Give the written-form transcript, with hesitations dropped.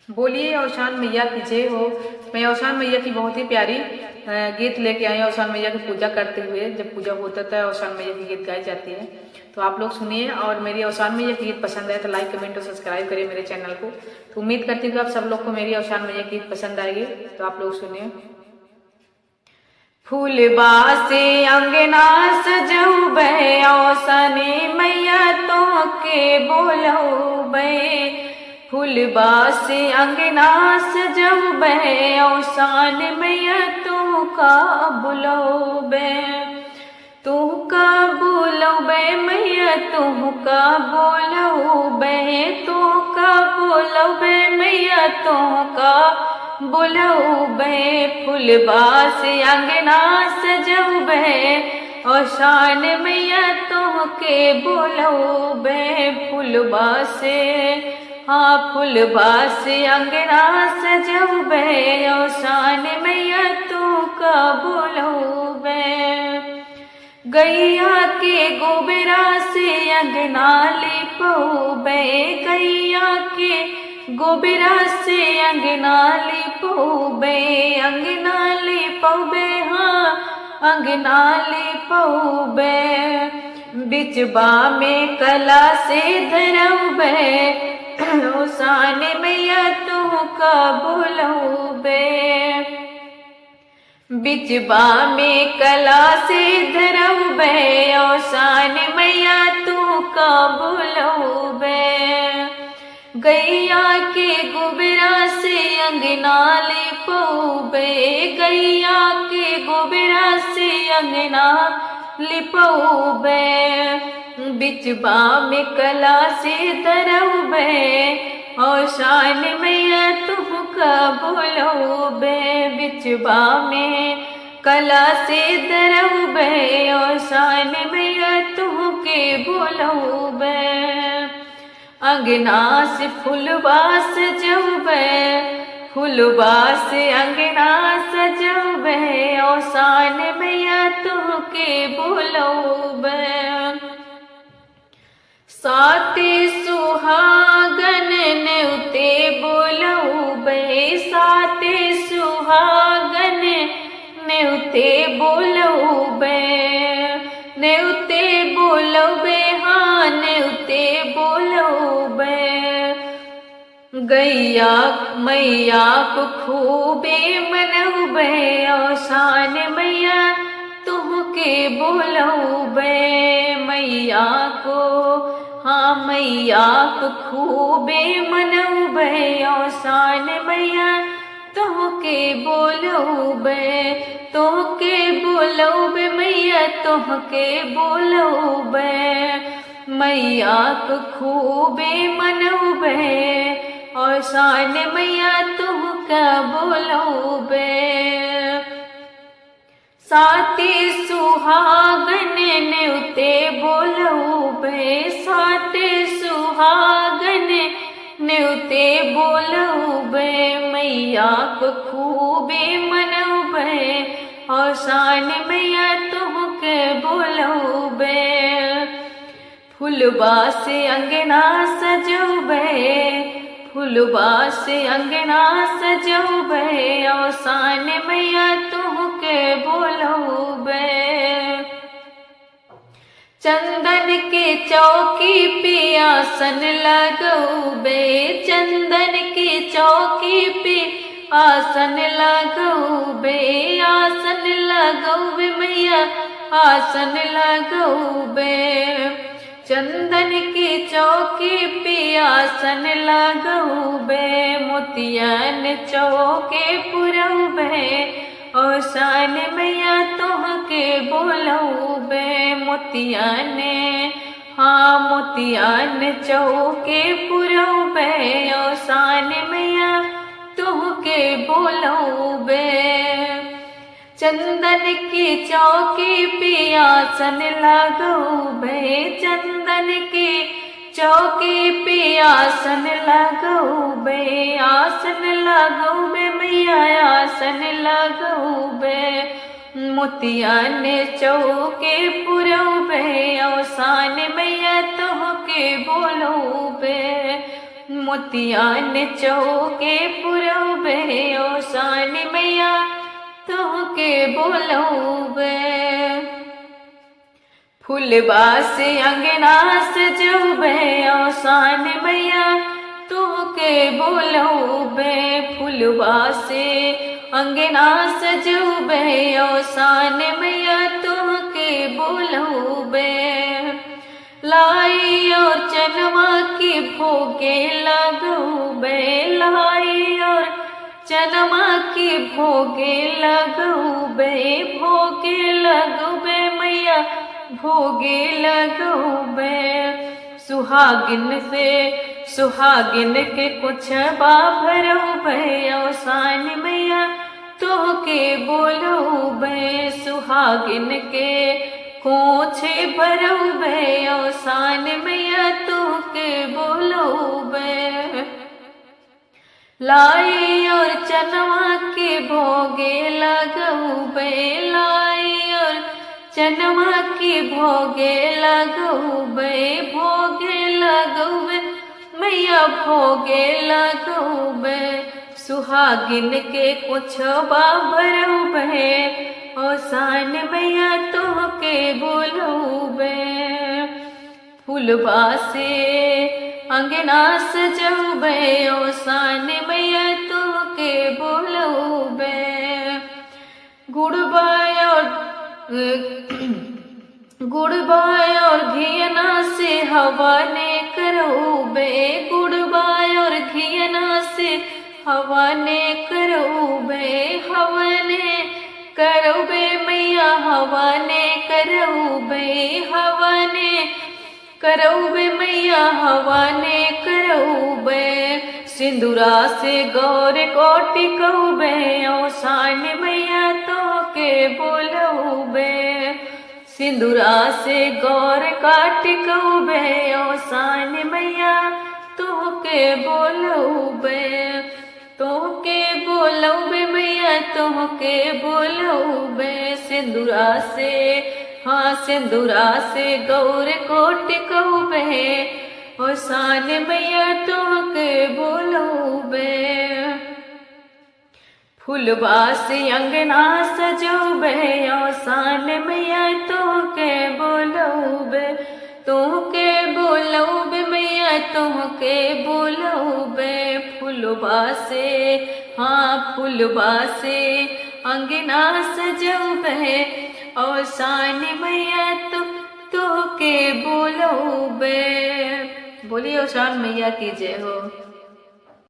बोलिए औशान मैया की जय हो। मैं औशान मैया की बहुत ही प्यारी गीत लेके आई। औशान मैया की पूजा करते हुए जब पूजा होता था औशान मैया की गीत गाई जाती है, तो आप लोग सुनिए। और मेरी औशान मैया की गीत पसंद आए तो लाइक कमेंट और सब्सक्राइब करिए मेरे चैनल को। तो उम्मीद करती हूँ कि आप सब लोग को मेरी औशान मैया की गीत पसंद आएगी। तो आप लोग सुनिए। फूलबा से अंगना सजौबे औसने मैया तो के बोलौबे। फूलबा से अंगना सजौबे औसान मैया तू का बुलौबे। तू का बुलौबे मैया तू का बुलौबे। तू का बुलौबे मैया तू का बुलौबे। फूलबा से अंगना सजौबे औशान मैया तोहके बुलौबे। फूलबा से हाँ फूलबा से अंगना सजौबे औशान मैया तोहका बुलौबे। गैया के गोबरा से अंगना लिपौबे। गैया के गोबरा से अंगना लिपौबे। अंगना लिपौबे हाँ अंगना लिपौबे। बिचबा में कला से धरौबे औसान मैया तुहका बुलौबे। बिचबा में कला से धरौबे औसान मैया तुहका बुलौबे। गैया के गोबरा से अंगना लिपौबे। गैया के गोबरा से अंगना लिपौबे। बिचबा में कला से धरौबे औशान मैया तुहका बुलौबे। बिचबा में कला से धरौबे औशान मैया तुहके बुलौबे। अंगना से फूलबा सजौबे। फूलबा से अंगना सजौबे औसान मैया तुहके बुलौबे। साते सुहागन नेउते बुलौबे। साते सुहागन नेउते बुलौबे। नेउते बुलौबे हाँ नेउते बुलौबे। गैया मैया को खूबे मनौबे औसान मैया तुहके बुलौबे। मैया को हाँ मैया को खूबे मनौबे औसान मैया तुहके बुलौबे। तुहके बुलौबे मैया तुहके बुलौबे। मैया को खूबे मनौबे औसान मैया तुहका बुलौबे। साते सुहागन नेउते बुलौबे। साते सुहागन नेउते बुलौबे। मैया को खूबे मनौबे औसान मैया तुहके बुलौबे। फूलबा से अंगना सजौबे। फूलबा से अंगना सजौबे औसान मैया तुहके बुलौबे। चंदन के चौकी पे आसन लगौबे। चंदन के चौकी पे आसन लगौबे। आसन लगौबे मैया आसन लगौबे। चंदन के चौकी पे आसन लगौबे। मोतियन चौके पुरौबे औसान मैया तुहके बुलौबे। मोतियन हाँ मोतियन चौके पुरौबे औसान मैया तुहके बुलौबे। चंदन की चौकी पे आसन लगौबे। चंदन की चौकी पे आसन लगौबे। आसन लगौबे मैया आसन लगौबे। मोतियन चौके पुरौबे औसान मैया तुहके बुलौबे। मोतियान चौके पुरौबे ओसान मैया तोहके बोलौबे। फूलबा से अंगना सजौबे ओसान मैया तोहके बोलौबे। फूलबा से अंगना सजौबे ओसान मैया तोहके बोलौबे। लाई और चनवा की भोगे लगौबे। लाई और चनवा की भोगे लगौबे। भोगे लगौबे मैया भोगे लगौबे। सुहागिन से सुहागिन के कुछ भरौबे ओसान मैया तोहके बोलौबे। सुहागिन के कोछे भरौबे ओसान मैया तोहके बोलौबे। लाई और चनवा के भोगे लगौबे। लाई और चनवा के भोगे लगौबे। भोगे लगौबे मैया भोगे लगौबे। सुहागिन के कुछ भरौबे ओसान मैया तोहके बोलौबे। फूलबा से अंगना सजौबे ओसान मैया तोहके बोलौबे। गुड़बा और घियना से हवाने करौबे। गुड़बा और घियना से हवाने करौबे। हवाने करौबे मैया हवाने करौबे। हवाने करौबे मैया हवाने करौबे। सिंदूरा से गौर कोटि कहबे ओसान मैया तोहके बोलौबे। सिंदूरा से गौर काटि कहबे ओसान मैया तोहके बोलौबे। तोहके बोलौबे मैया तोहके बोलौबे। सिंदूरा से हाँ सिंदूरा से गौर कोटि कहबे ओसान मैया तोहके बोलौबे। फूलबा से अंगना सजौबे ओसान मैया तोहके बोलौबे। तोहके बोलौबे मैया तोहके बोलौबे। फूलबा से हाँ फूलबा से अंगना सजौबे ओसान मैया तोहके बोलौबे। बोलिए ओसान मैया की जय हो।